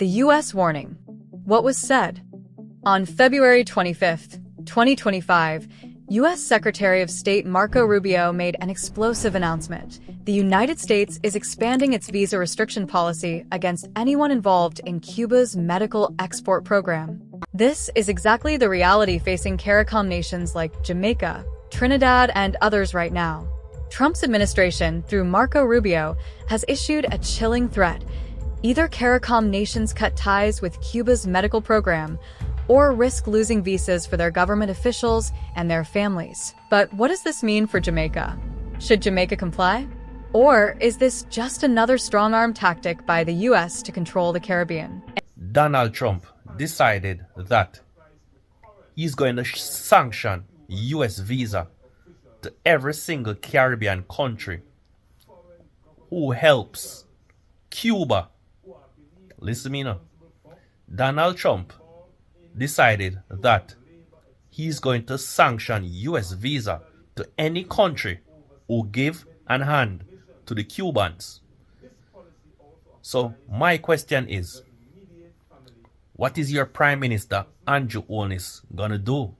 The U.S. warning. What was said? On February 25, 2025, U.S. Secretary of State Marco Rubio made an explosive announcement. The United States is expanding its visa restriction policy against anyone involved in Cuba's medical export program. This is exactly the reality facing CARICOM nations like Jamaica, Trinidad, and others right now. Trump's administration, through Marco Rubio, has issued a chilling threat. Either CARICOM nations cut ties with Cuba's medical program, or risk losing visas for their government officials and their families. But what does this mean for Jamaica? Should Jamaica comply? Or is this just another strong-arm tactic by the U.S. to control the Caribbean? Donald Trump decided that he's going to sanction U.S. visa to every single Caribbean country who helps Cuba. Listen to me now. Donald Trump decided that he's going to sanction U.S. visa to any country who give an hand to the Cubans. So my question is, what is your Prime Minister Andrew Holness gonna do?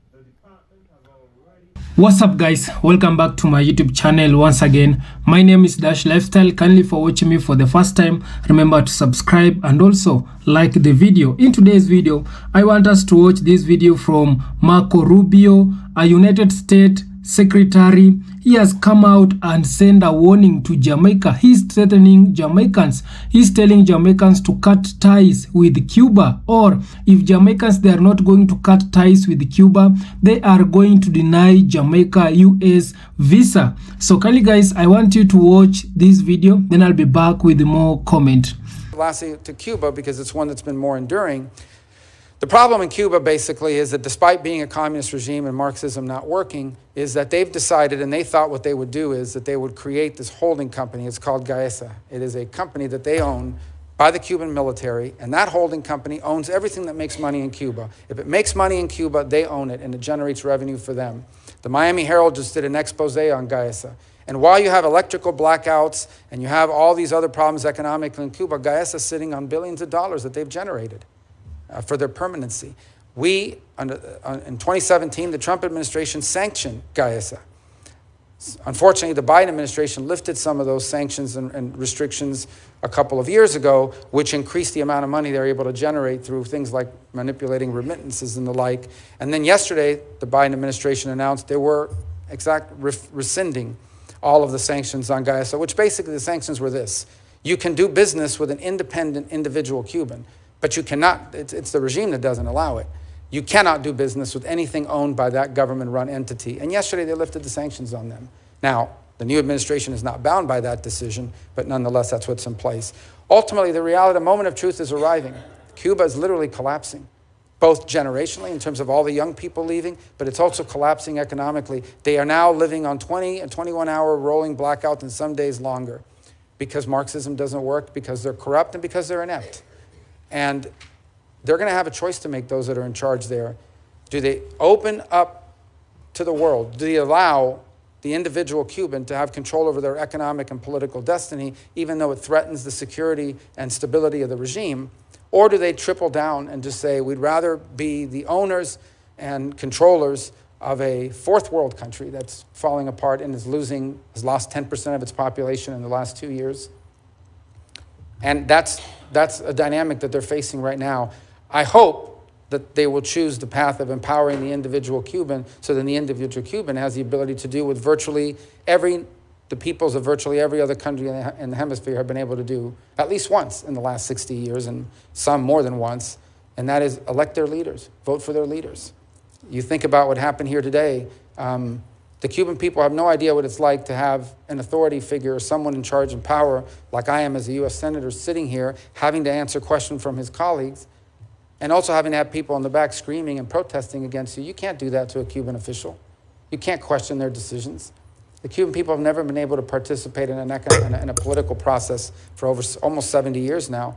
What's up guys, welcome back to my YouTube channel once again. My name is Dash Lifestyle. Kindly for watching me for the first time, remember to subscribe and also like the video. In today's video, I want us to watch this video from Marco Rubio, a United States Secretary. He has come out and sent a warning to Jamaica. He's threatening Jamaicans. He's telling Jamaicans to cut ties with Cuba, or if Jamaicans, they are not going to cut ties with Cuba, they are going to deny Jamaica US visa. So kindly guys, I want you to watch this video, then I'll be back with more comment. Lastly, to Cuba, because it's one that's been more enduring. The problem in Cuba basically is that despite being a communist regime and Marxism not working, is that they've decided, and they thought what they would do is that they would create this holding company. It's called Gaesa. It is a company that they own by the Cuban military, and that holding company owns everything that makes money in Cuba. If it makes money in Cuba, they own it, and it generates revenue for them. The Miami Herald just did an expose on Gaesa. And while you have electrical blackouts and you have all these other problems economically in Cuba, Gaesa is sitting on billions of dollars that they've generated. For their permanency. In 2017, the Trump administration sanctioned Gaesa. Unfortunately, the Biden administration lifted some of those sanctions and restrictions a couple of years ago, which increased the amount of money they're able to generate through things like manipulating remittances and the like. And then yesterday, the Biden administration announced they were rescinding all of the sanctions on Gaesa, which basically the sanctions were this. You can do business with an independent individual Cuban, but you cannot, it's the regime that doesn't allow it. You cannot do business with anything owned by that government-run entity. And yesterday they lifted the sanctions on them. Now, the new administration is not bound by that decision, but nonetheless, that's what's in place. Ultimately, the reality, the moment of truth is arriving. Cuba is literally collapsing, both generationally in terms of all the young people leaving, but it's also collapsing economically. They are now living on 20 and 21-hour rolling blackouts and some days longer because Marxism doesn't work, because they're corrupt, and because they're inept. And they're going to have a choice to make, those that are in charge there. Do they open up to the world? Do they allow the individual Cuban to have control over their economic and political destiny, even though it threatens the security and stability of the regime? Or do they triple down and just say, we'd rather be the owners and controllers of a fourth world country that's falling apart and has lost 10% of its population in the last 2 years? And that's a dynamic that they're facing right now. I hope that they will choose the path of empowering the individual Cuban, so then the individual Cuban has the ability to do what virtually the peoples of virtually every other country in the hemisphere have been able to do at least once in the last 60 years, and some more than once, and that is elect their leaders, vote for their leaders. You think about what happened here today. The Cuban people have no idea what it's like to have an authority figure or someone in charge and power, like I am as a U.S. Senator, sitting here, having to answer questions from his colleagues, and also having to have people in the back screaming and protesting against you. You can't do that to a Cuban official. You can't question their decisions. The Cuban people have never been able to participate in a political process for almost 70 years now.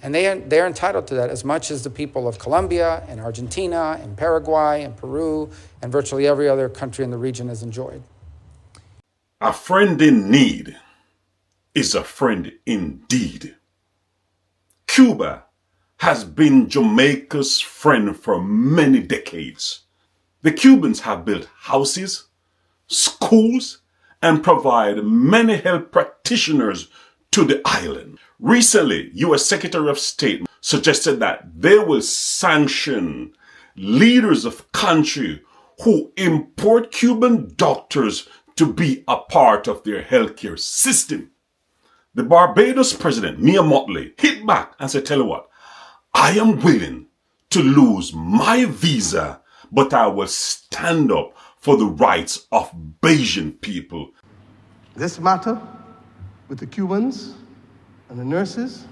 And they're entitled to that as much as the people of Colombia and Argentina and Paraguay and Peru and virtually every other country in the region has enjoyed. A friend in need is a friend indeed. Cuba has been Jamaica's friend for many decades. The Cubans have built houses, schools, and provide many health practitioners to the island. Recently, U.S. Secretary of State suggested that they will sanction leaders of country who import Cuban doctors to be a part of their healthcare system. The Barbados president, Mia Mottley, hit back and said, tell you what, I am willing to lose my visa, but I will stand up for the rights of Bajan people. This matter with the Cubans and the nurses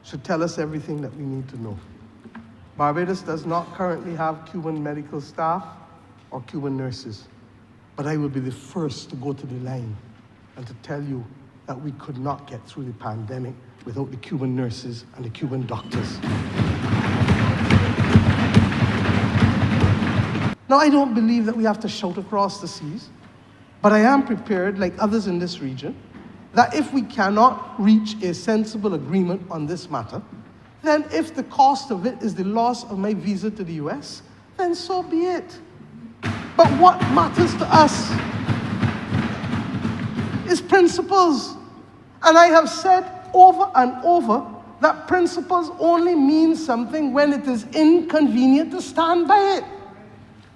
should tell us everything that we need to know. Barbados does not currently have Cuban medical staff or Cuban nurses, but I will be the first to go to the line and to tell you that we could not get through the pandemic without the Cuban nurses and the Cuban doctors. Now, I don't believe that we have to shout across the seas, but I am prepared, like others in this region, that if we cannot reach a sensible agreement on this matter, then if the cost of it is the loss of my visa to the US, then so be it. But what matters to us is principles. And I have said over and over that principles only mean something when it is inconvenient to stand by it.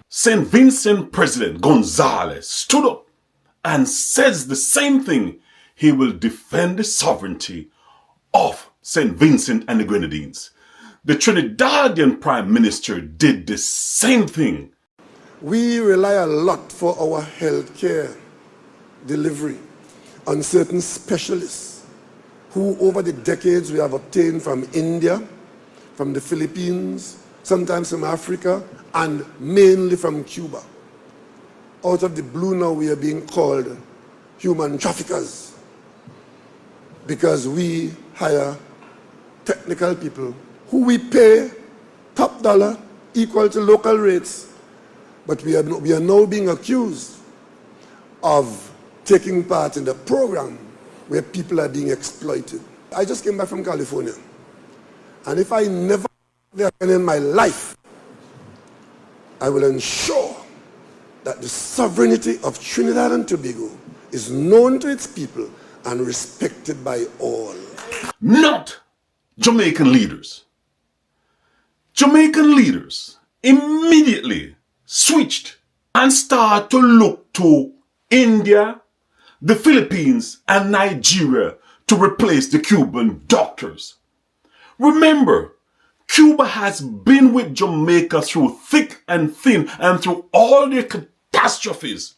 St. Vincent President Gonzalez stood up and says the same thing. He will defend the sovereignty of St. Vincent and the Grenadines. The Trinidadian Prime Minister did the same thing. We rely a lot for our healthcare delivery on certain specialists who over the decades we have obtained from India, from the Philippines, sometimes from Africa, and mainly from Cuba. Out of the blue now we are being called human traffickers because we hire technical people who we pay top dollar equal to local rates. But we are now being accused of taking part in the program where people are being exploited. I just came back from California. And if I never there again in my life, I will ensure that the sovereignty of Trinidad and Tobago is known to its people and respected by all. Not Jamaican leaders. Jamaican leaders immediately switched and started to look to India, the Philippines, and Nigeria to replace the Cuban doctors. Remember, Cuba has been with Jamaica through thick and thin and through all their catastrophes.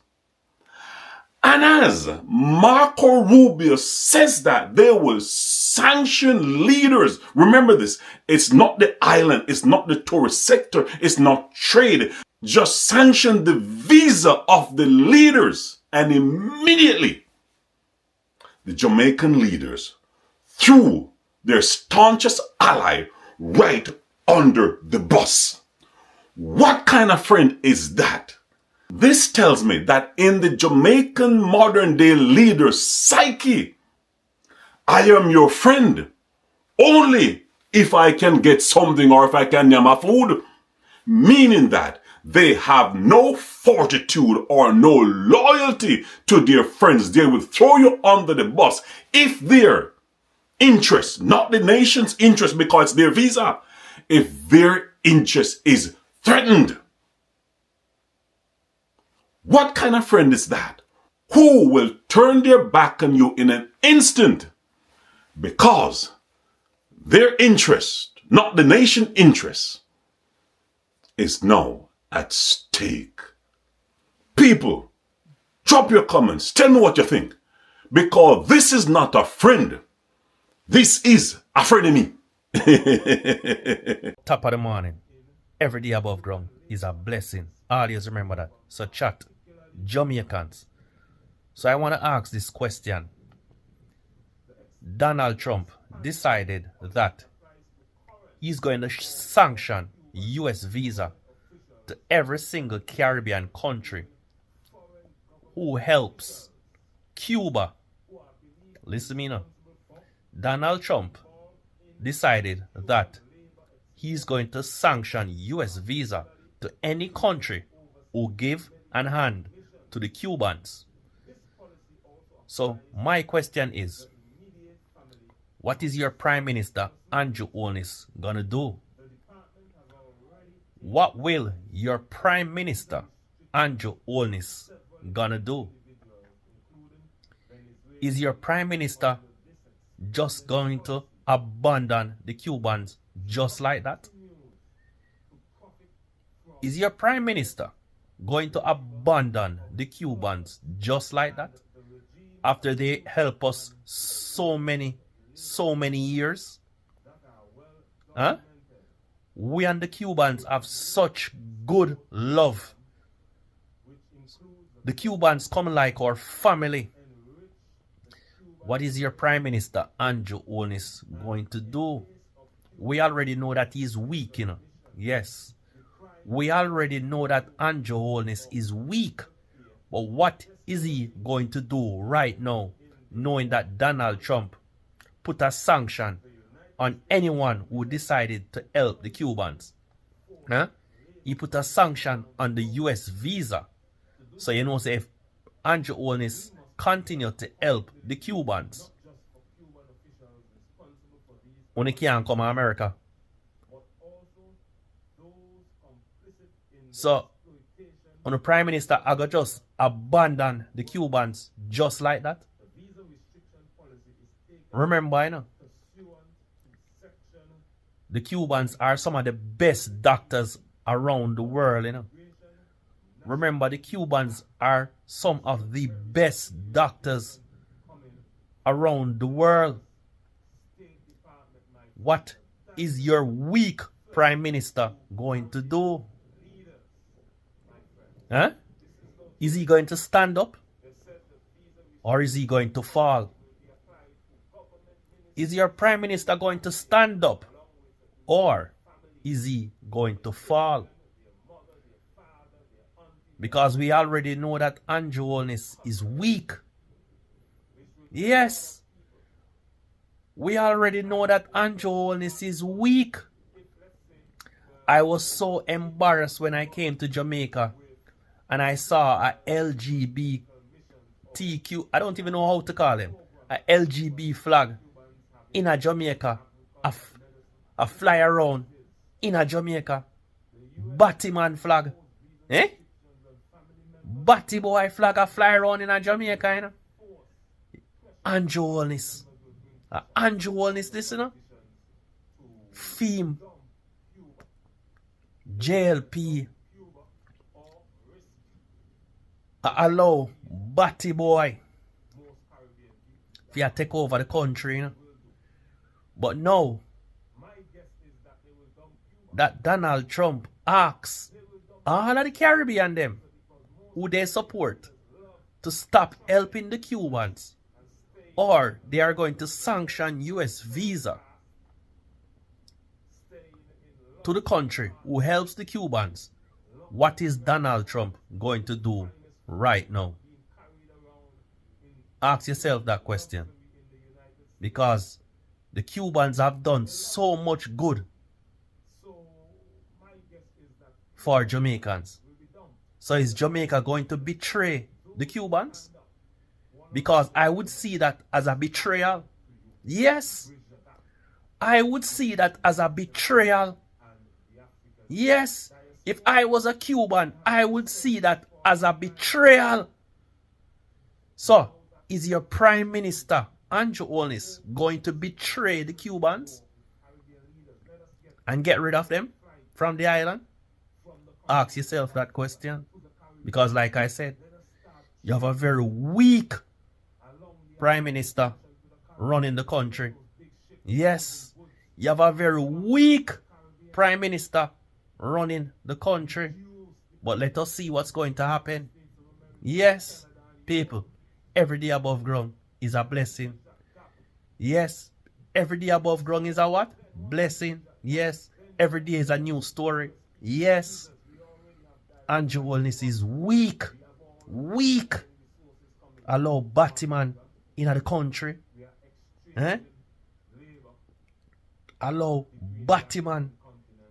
And as Marco Rubio says that they will sanction leaders. Remember this, it's not the island, it's not the tourist sector, it's not trade. Just sanction the visa of the leaders. And immediately, the Jamaican leaders threw their staunchest ally right under the bus. What kind of friend is that? This tells me that in the Jamaican modern day leader's psyche, I am your friend only if I can get something or if I can get my food. Meaning that they have no fortitude or no loyalty to their friends. They will throw you under the bus if their interest, not the nation's interest because it's their visa, if their interest is threatened. What kind of friend is that? Who will turn their back on you in an instant because their interest, not the nation's interest, is now at stake. People, drop your comments. Tell me what you think. Because this is not a friend. This is a frenemy. Top of the morning. Every day above ground is a blessing. Always remember that. So chat, Jamaicans. So I want to ask this question. Donald Trump decided that he's going to sanction US visa to every single Caribbean country who helps Cuba. Listen to me now. Donald Trump decided that he's going to sanction US visa to any country who give an hand to the Cubans. So my question is, what is your Prime Minister Andrew Holness gonna do? What will your Prime Minister Andrew Holness gonna do? Is your Prime Minister just going to abandon the Cubans just like that? Is your Prime Minister going to abandon the Cubans just like that? After they help us so many years? Huh? We and the Cubans have such good love. The Cubans come like our family. What is your Prime Minister Andrew Holness going to do? We already know that he's weak, you know. Yes. We already know that Andrew Holness is weak. But what is he going to do right now, knowing that Donald Trump put a sanction on anyone who decided to help the Cubans? Huh? He put a sanction on the US visa. So you know, say if Andrew Holness continue to help the Cubans, when they can't come to America. So, on the Prime Minister, I got just abandon the Cubans just like that. Remember, you know, the Cubans are some of the best doctors around the world, you know. Remember, the Cubans are some of the best doctors around the world. What is your weak Prime Minister going to do? Huh? Is he going to stand up? Or is he going to fall? Is your Prime Minister going to stand up? Or is he going to fall? Because we already know that Andrew Holness is weak. Yes. We already know that Andrew Holness is weak. I was so embarrassed when I came to Jamaica and I saw a LGBTQ, I don't even know how to call him, a LGB flag in a Jamaica, a fly around in a Jamaica, Batman flag, eh? Batty boy flag a fly around in a Jamaica, you know? Andrew Holness. Andrew Holness, this, you know? Theme. JLP. Allow Batty boy if you take over the country, you know? But now that Donald Trump asks all of the Caribbean them who they support to stop helping the Cubans, or they are going to sanction US visa to the country who helps the Cubans, what is Donald Trump going to do right now? Ask yourself that question. Because the Cubans have done so much good for Jamaicans. So is Jamaica going to betray the Cubans? Because I would see that as a betrayal. Yes. I would see that as a betrayal. Yes. If I was a Cuban, I would see that as a betrayal. So, is your Prime Minister, Andrew Holness, going to betray the Cubans and get rid of them from the island? Ask yourself that question. Because like I said, you have a very weak Prime Minister running the country. Yes, you have a very weak Prime Minister running the country. But let us see what's going to happen. Yes, people, every day above ground is a blessing. Yes, every day above ground is a what? Blessing. Yes, every day is a new story. Yes, Andrew Holness is weak. Weak. Allow Batman in the country. Eh? Allow Batman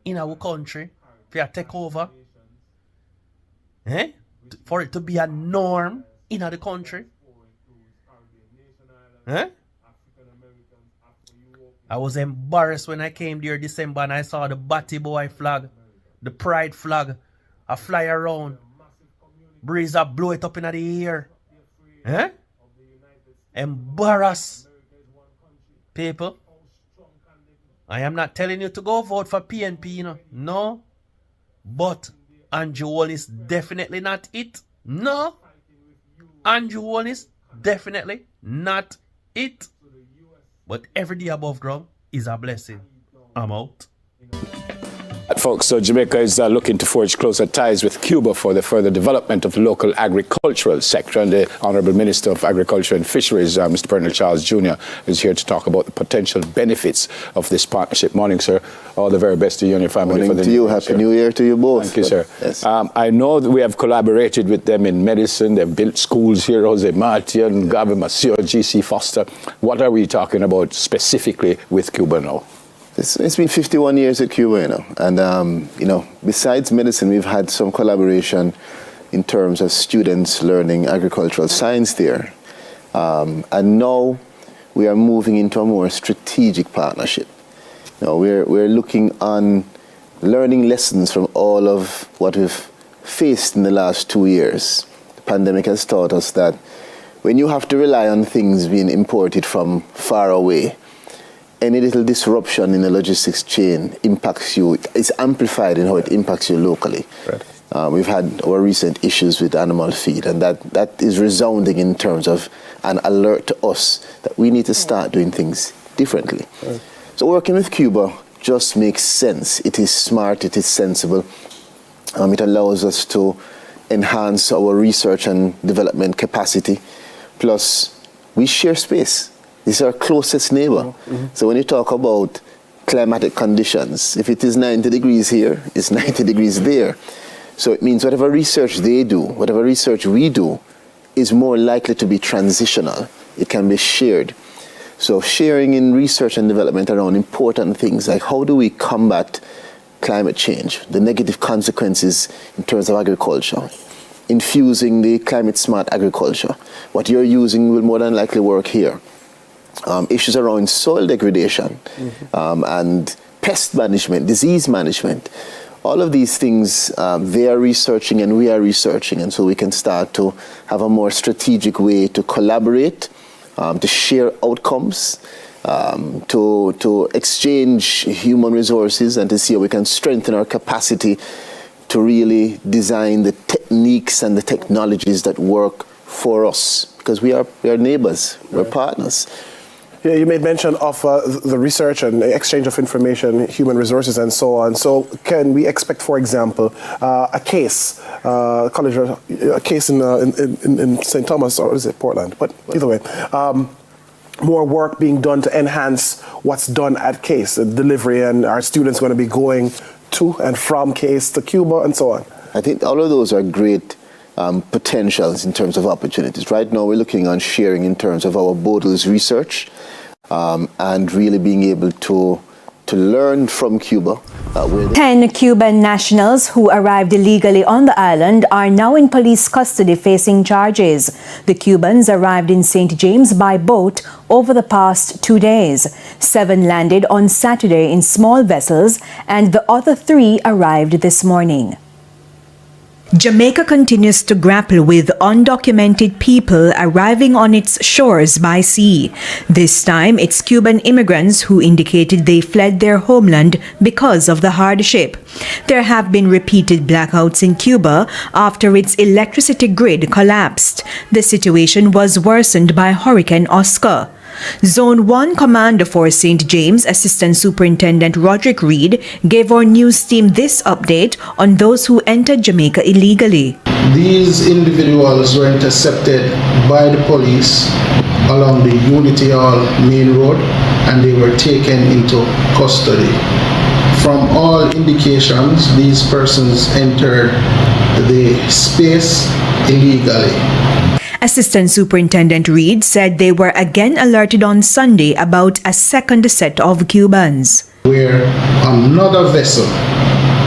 in our country for a take over. For it to be a norm in the country. I was embarrassed when I came there December and I saw the Batty Boy flag, the Pride flag, I fly around. Breeze up, blow it up in the air. Embarrass people. I am not telling you to go vote for PNP, you know. No. But Andrew Wall is definitely not it. No. Andrew Wall is definitely not it. But every day above ground is a blessing. I'm out. Folks, so Jamaica is looking to forge closer ties with Cuba for the further development of the local agricultural sector. And the Honourable Minister of Agriculture and Fisheries, Mr. Bernard Charles Jr., is here to talk about the potential benefits of this partnership. Morning, sir. All the very best to you and your family. Morning to you. Happy New Year to you both. Thank you, sir. Yes. I know that we have collaborated with them in medicine. They've built schools here, Jose Martian, Gavi Masio, G.C. Foster. What are we talking about specifically with Cuba now? It's been 51 years at Cuba, you know, and, you know, besides medicine, we've had some collaboration in terms of students learning agricultural science there. And now we are moving into a more strategic partnership. You know, we're looking on learning lessons from all of what we've faced in the last 2 years. The pandemic has taught us that when you have to rely on things being imported from far away, any little disruption in the logistics chain impacts you. It's amplified in how it impacts you locally. Right. We've had our recent issues with animal feed, and that is resounding in terms of an alert to us that we need to start doing things differently. Right. So working with Cuba just makes sense. It is smart, it is sensible. It allows us to enhance our research and development capacity. Plus, we share space. This is our closest neighbor. Mm-hmm. So when you talk about climatic conditions, if it is 90 degrees here, it's 90 degrees there. So it means whatever research they do, whatever research we do, is more likely to be transitional. It can be shared. So sharing in research and development around important things like how do we combat climate change, the negative consequences in terms of agriculture, infusing the climate smart agriculture. What you're using will more than likely work here. Issues around soil degradation, and pest management, disease management. All of these things they are researching and we are researching, and so we can start to have a more strategic way to collaborate, to share outcomes, to exchange human resources, and to see how we can strengthen our capacity to really design the techniques and the technologies that work for us, because we are neighbors, we're partners. Yeah, you made mention of the research and exchange of information, human resources, and so on. So, can we expect, for example, a case, a case in St. Thomas, or is it Portland? But either way, more work being done to enhance what's done at case, the delivery, and our students going to be going to and from case to Cuba, and so on. I think all of those are great potentials in terms of opportunities. Right now, we're looking on sharing in terms of our Bodle's research, and really being able to learn from Cuba. 10 Cuban nationals who arrived illegally on the island are now in police custody facing charges. The Cubans arrived in St. James by boat over the past 2 days. 7 landed on Saturday in small vessels, and the other 3 arrived this morning. Jamaica continues to grapple with undocumented people arriving on its shores by sea. This time, it's Cuban immigrants who indicated they fled their homeland because of the hardship. There have been repeated blackouts in Cuba after its electricity grid collapsed. The situation was worsened by Hurricane Oscar. Zone 1 Commander for St. James, Assistant Superintendent Roderick Reed, gave our news team this update on those who entered Jamaica illegally. These individuals were intercepted by the police along the Unity Hall main road, and they were taken into custody. From all indications, these persons entered the space illegally. Assistant Superintendent Reed said they were again alerted on Sunday about a second set of Cubans. where another vessel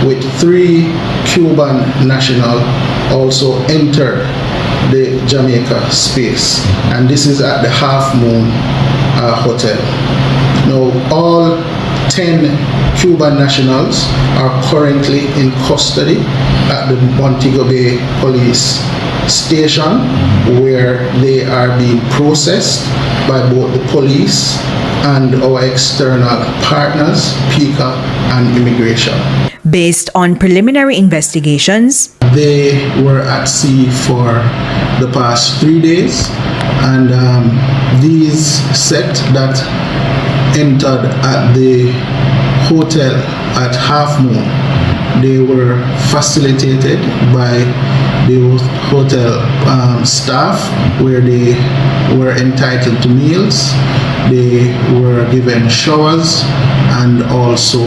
with 3 Cuban nationals also entered the Jamaica space, and this is at the Half Moon Hotel. Now, all 10 Cuban nationals are currently in custody at the Montego Bay Police Station, where they are being processed by both the police and our external partners, PICA and Immigration. Based on preliminary investigations, they were at sea for the past 3 days, and these set that entered at the hotel at Half Moon, they were facilitated by the hotel staff, where they were entitled to meals, they were given showers, and also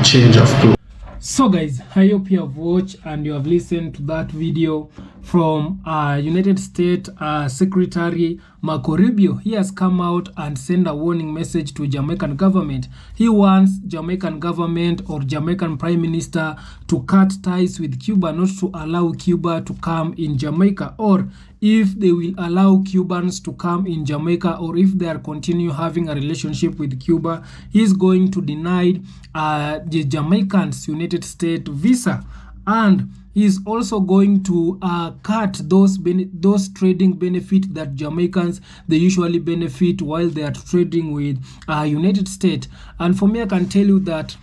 change of clothes. So guys, I hope you have watched and you have listened to that video from United States Secretary Marco Rubio. He has come out and sent a warning message to Jamaican government. He wants Jamaican government or Jamaican Prime Minister to cut ties with Cuba, not to allow Cuba to come in Jamaica, or if they will allow Cubans to come in Jamaica, or if they are continue having a relationship with Cuba, he's going to deny the Jamaicans United States visa, and he's also going to cut those trading benefits that Jamaicans they usually benefit while they are trading with United States. And for me, I can tell you that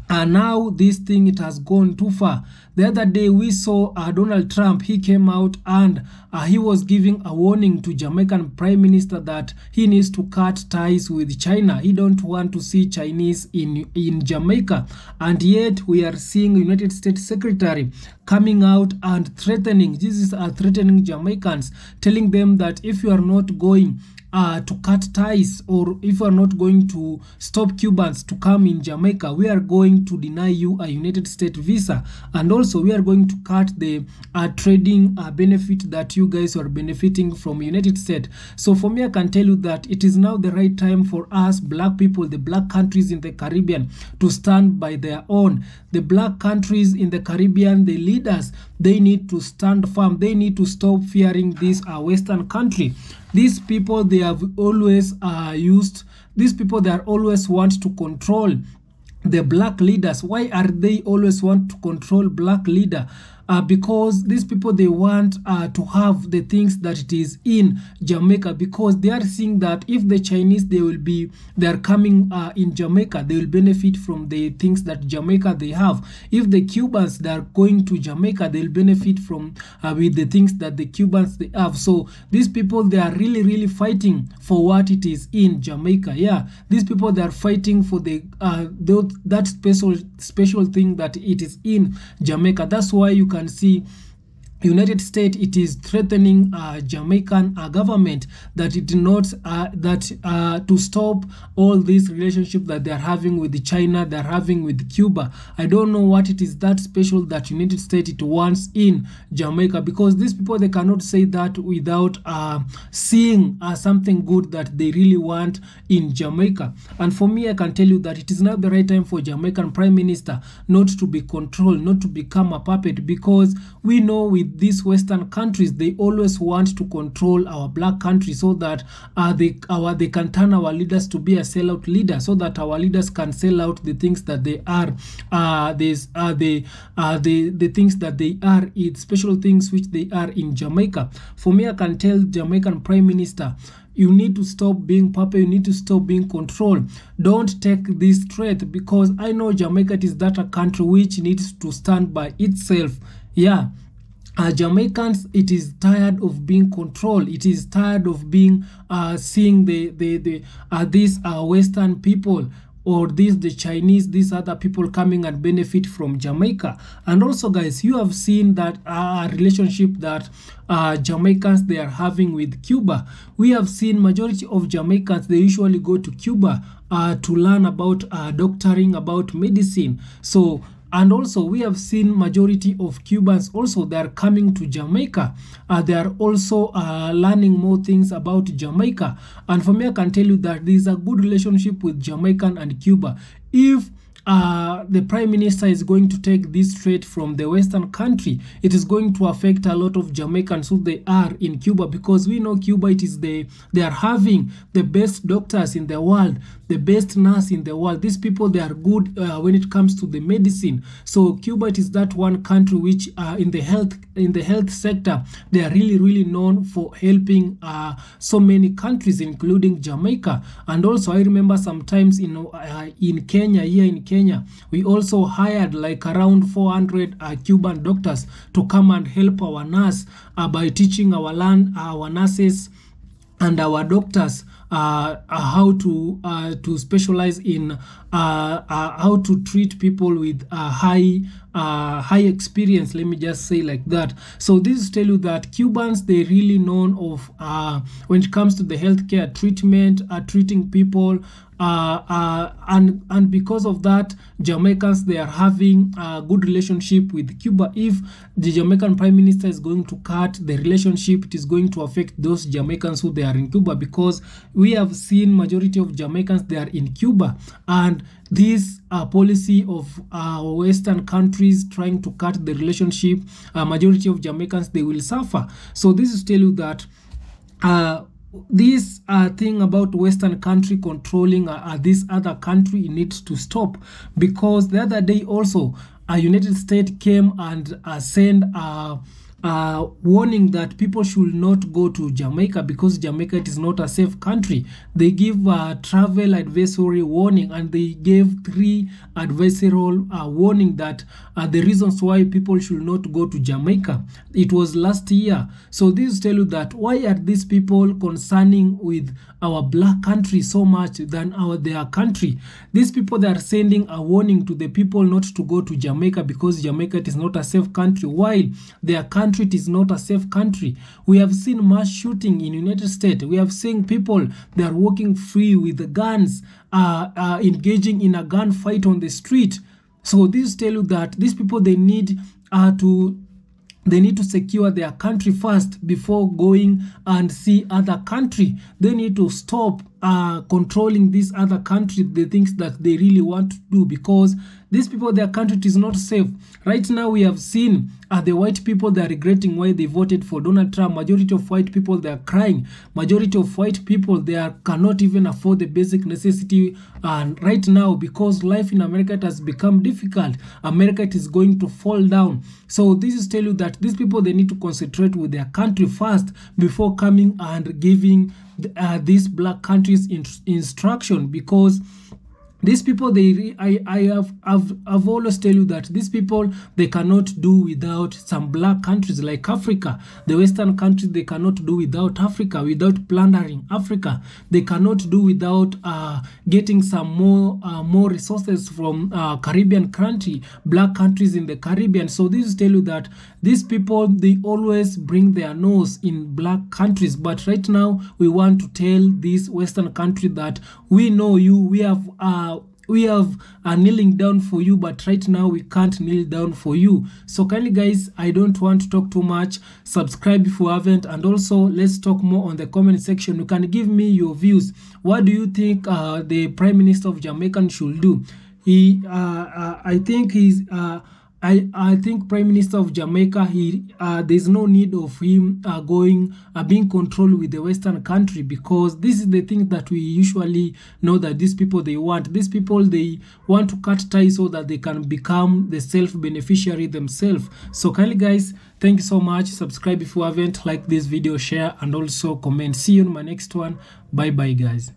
now this thing, it has gone too far. The other day we saw Donald Trump. He came out and he was giving a warning to Jamaican Prime Minister that he needs to cut ties with China. He don't want to see Chinese in Jamaica. And yet we are seeing United States Secretary coming out and threatening. This is threatening Jamaicans, telling them that if you are not going to cut ties, or if you are not going to stop Cubans to come in Jamaica, we are going to deny you a United States visa, and also we are going to cut the trading benefit that you guys are benefiting from United States. So for me, I can tell you that it is now the right time for us black people, the black countries in the Caribbean, to stand by their own. The black countries in the Caribbean, the leaders, they need to stand firm. They need to stop fearing this Western country. These people, they have always these people, they are always want to control the black leaders. Why are they always want to control black leader? Because these people, they want to have the things that it is in Jamaica, because they are seeing that if the Chinese, they are coming in Jamaica, they will benefit from the things that Jamaica they have. If the Cubans, they are going to Jamaica, they will benefit from with the things that the Cubans they have. So these people, they are really fighting for what it is in Jamaica. Yeah, these people, they are fighting for that special thing that it is in Jamaica. That's why you can see United States, it is threatening Jamaican government that it not to stop all this relationship that they are having with China, they are having with Cuba. I don't know what it is that special that United States it wants in Jamaica, because these people, they cannot say that without seeing something good that they really want in Jamaica. And for me, I can tell you that it is not the right time for Jamaican Prime Minister not to be controlled, not to become a puppet, because we know with these Western countries, they always want to control our black country, so that they can turn our leaders to be a sellout leader, so that our leaders can sell out the things that they are, the things that they are, it's special things which they are in Jamaica. For me, I can tell Jamaican Prime Minister, you need to stop being puppet, you need to stop being controlled. Don't take this threat, because I know Jamaica is that a country which needs to stand by itself. Yeah. Jamaicans, it is tired of being controlled. It is tired of being seeing these Western people, or the Chinese, these other people coming and benefit from Jamaica. And also, guys, you have seen that relationship that Jamaicans they are having with Cuba. We have seen majority of Jamaicans, they usually go to Cuba to learn about doctoring, about medicine. So And also we have seen majority of Cubans also, they are coming to Jamaica. They are also learning more things about Jamaica. And for me, I can tell you that there is a good relationship with Jamaican and Cuba. If the Prime Minister is going to take this threat from the Western country, it is going to affect a lot of Jamaicans who they are in Cuba, because we know Cuba, they are having the best doctors in the world, the best nurse in the world. These people, they are good when it comes to the medicine. So Cuba, it is that one country which in the health sector, they are really known for helping so many countries, including Jamaica. And also I remember sometimes in Kenya, here in Kenya, we also hired like around 400 Cuban doctors to come and help our nurse by teaching our nurses and our doctors how to specialize in how to treat people with high experience, let me just say like that. So this is tell you that Cubans, they really known of when it comes to the healthcare treatment, treating people, and because of that, Jamaicans, they are having a good relationship with Cuba. If the Jamaican Prime Minister is going to cut the relationship, it is going to affect those Jamaicans who they are in Cuba, because we have seen majority of Jamaicans, they are in Cuba, and this policy of Western countries trying to cut the relationship, majority of Jamaicans, they will suffer. So this is tell you that this thing about Western country controlling this other country, it needs to stop, because the other day also United States came and sent warning that people should not go to Jamaica, because Jamaica, it is not a safe country. They give travel advisory warning, and they gave 3 advisory warning that the reasons why people should not go to Jamaica. It was last year. So this tell you that why are these people concerning with our black country so much than their country? These people, they are sending a warning to the people not to go to Jamaica, because Jamaica, it is not a safe country, while their country, it is not a safe country. We have seen mass shooting in United States. We have seen people, they are walking free with the guns, engaging in a gunfight on the street. So this tell you that these people, they need to secure their country first before going and see other country. They need to stop controlling this other country, the things that they really want to do, because these people, their country is not safe. Right now, we have seen the white people, they are regretting why they voted for Donald Trump. Majority of white people, they are crying. Majority of white people, they cannot even afford the basic necessity. And right now, because life in America, it has become difficult, America, it is going to fall down. So this is tell you that these people, they need to concentrate with their country first before coming and giving these black countries instruction, because these people, I've always tell you that these people, they cannot do without some black countries like Africa. The Western countries, they cannot do without Africa, without plundering Africa. They cannot do without getting some more resources from Caribbean country, black countries in the Caribbean. So this tell you that these people, they always bring their nose in black countries. But right now, we want to tell this Western country that we know you, we have kneeling down for you, but right now we can't kneel down for you. So kindly guys, I don't want to talk too much. Subscribe if you haven't, and also let's talk more on the comment section. You can give me your views. What do you think the Prime Minister of Jamaica should do? I think Prime Minister of Jamaica, there's no need of him being controlled with the Western country, because this is the thing that we usually know that these people, they want. These people, they want to cut ties so that they can become the self-beneficiary themselves. So kindly guys, thank you so much. Subscribe if you haven't, like this video, share, and also comment. See you in my next one. Bye bye guys.